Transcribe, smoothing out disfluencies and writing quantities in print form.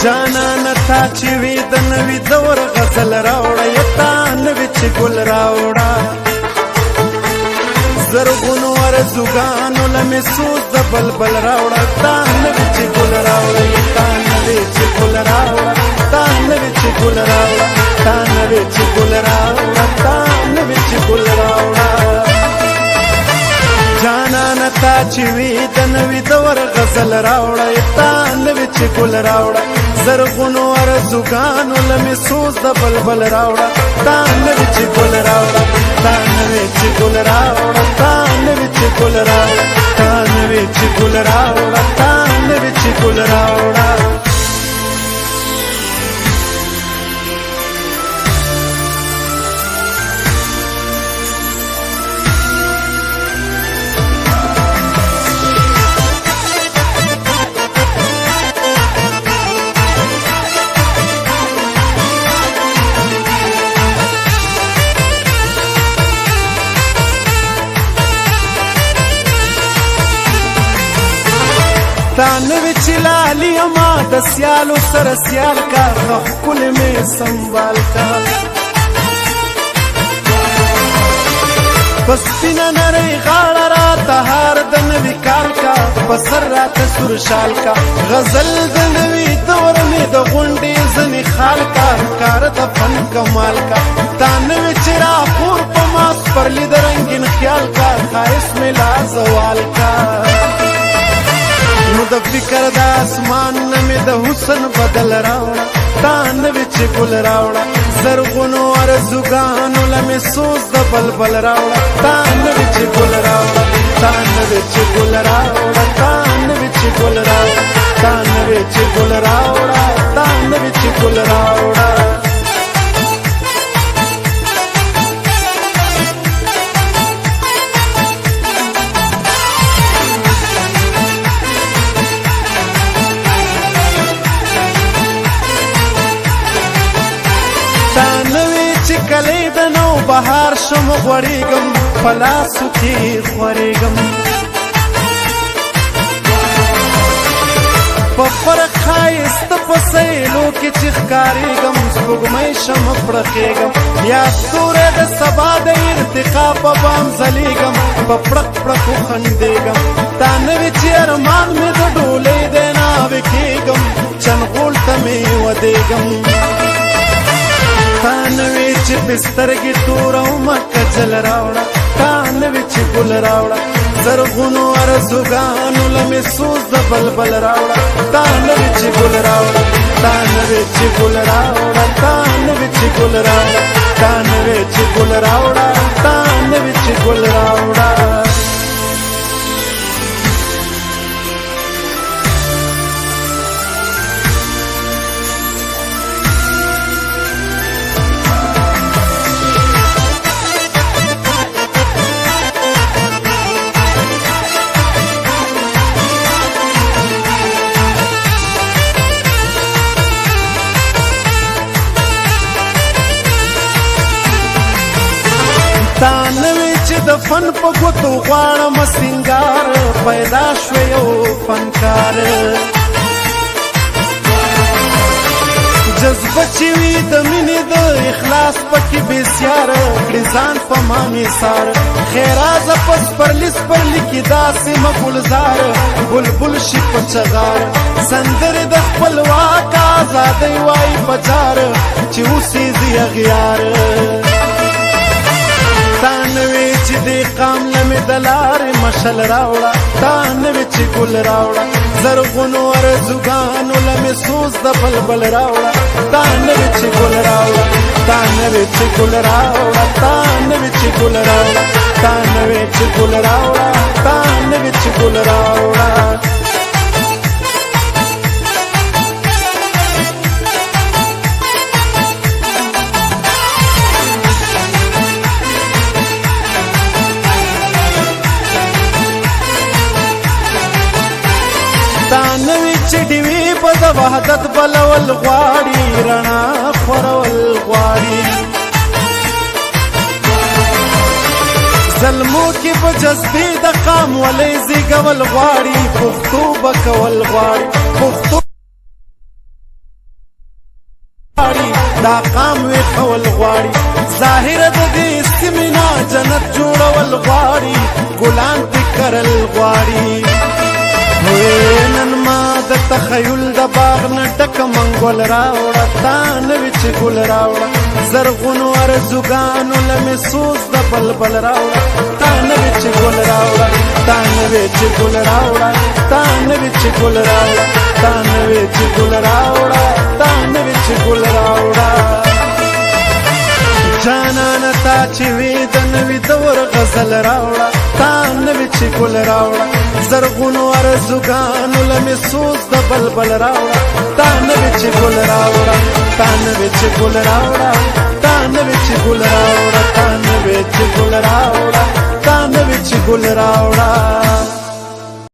جانان تا چې وي د نوي دور غزل راوړه یتا نوي چې ګل راوړه زرغونو ارزوګانو لمې سوز د بلبل راوړه تا نوي چې ګل راوړه یتا نوي چې ګل راوړه تا نوي چې ګل راوړه تا نوي چې ګل راوړه تا نوي چې ګل راوړه جانان تا چې وي د نوي دور غزل راوړه یتا نوي چې ګل راوړه زرغونو ارزوګانو لمې سوز د بلبل راوړه تا نوي چې ګل راوړه تا نوي چې ګل راوړه تا نوي چې ګل راوړه تا نوي چې ګل راوړه تا نوي چې ګل راوړه تا نوی چی لالی اما د سیالو سر سیال کا خپل می سنبال کا پس پینا نری غاړه را تهار د نوی کال کا پسر را تسور شال کا غزل د نوی دور می د غونډې زنی خال کا کار د فن کمال کا تا نوی چی را پور په ماس پر لید رنگین خیال کا خایس می لا زوال کا نو د فکر د اسمان نمی د حسن بدل راوړه تا نوي چې ګل راوړه زرغونو ارزوګانو لمې سوز د بلبل راوړه تا نوي چې ګل راوړه تا نوي چې ګل راوړه تا نوي چې ګل راوړه تا نوي چې ګل راوړه تا نوي چې ګل راوړه کلی د نو بهار شم غوړېږم په لاسو کې خورېږم په فرق ښایسته په سیلو کې چې ښکارېږم سپوږمۍ شم پړقېږم یا ستوری د سبا د ارتقا په بام ځلېږم په پړق پړقو خندېږم تا نوي چې ارمان مې د ډولۍ دی ناوې کېږم چنغول ته مې ودېږم تا نوي چې بسترګې تورومه کجل راوړه تا نوي چې ګل راوړه زرغونو ارزوګانو لمې سوز د بلبل راوړه تا نوي چې ګل راوړه تا نوي چې ګل راوړه تا نوي چې ګل راوړه تا نوي چې ګل راوړه تا نوي چې ګل راوړه تا نوي چې د فن په ګوتو غواړم سینګار پیدا شو یو فنکار جذبه چې وي د مینې د اخلاص پکې بسیار کړي ځان په ما مثار خیرازه په سپرلي سپرلي کې داسې مګلزار بلبل شي په چغار سندرې د خپلواک ازادۍ وایي په جار چې اوسېږي اغیار تا نوي چې دې قام لمې د لارې مشل راوړه تا نوي چې ګل راوړه زرغونو ارزوګانو لمې سوز د بلبل راوړه تا نوي چې ګل راوړه تا نوي چې ګل راوړه تا نوي چې ګل راوړه تا نوي چې ګل راوړه تا نوي چې ګل راوړه تا نوي چې ډیوي په د وحدت بلول غواړي رڼا خورول غواړي زلمو کې په جذبې د قام ولې زیږول غواړي پښتو به کول غواړي پښتو دا قام وی خول غواړي ظاهر د دې سیمنا جنت جوړول غواړي ګلان دې کرل غواړي نن ما د تخیل د باغ نه ډک منګول راوړه تا نوې چې ګل راوړه زرغونو ارزوګانو لمې سوز د بلبل راوړه تا نوې چې ګل راوړه تا نوې چې ګل راوړه تا نوې چې ګل راوړه تا نوې چې ګل راوړه تا نوې چې ګل راوړه جانانه تا چې وې د نوې دور غزل راوړه تا نوې چې ګل راوړه زرغونو ارزوګانو لمې سوز د بلبل راوړه تا نوې چې ګل راوړه تا نوې چې ګل راوړه تا نوې چې ګل راوړه تا نوې چې ګل راوړه تا نوې چې ګل راوړه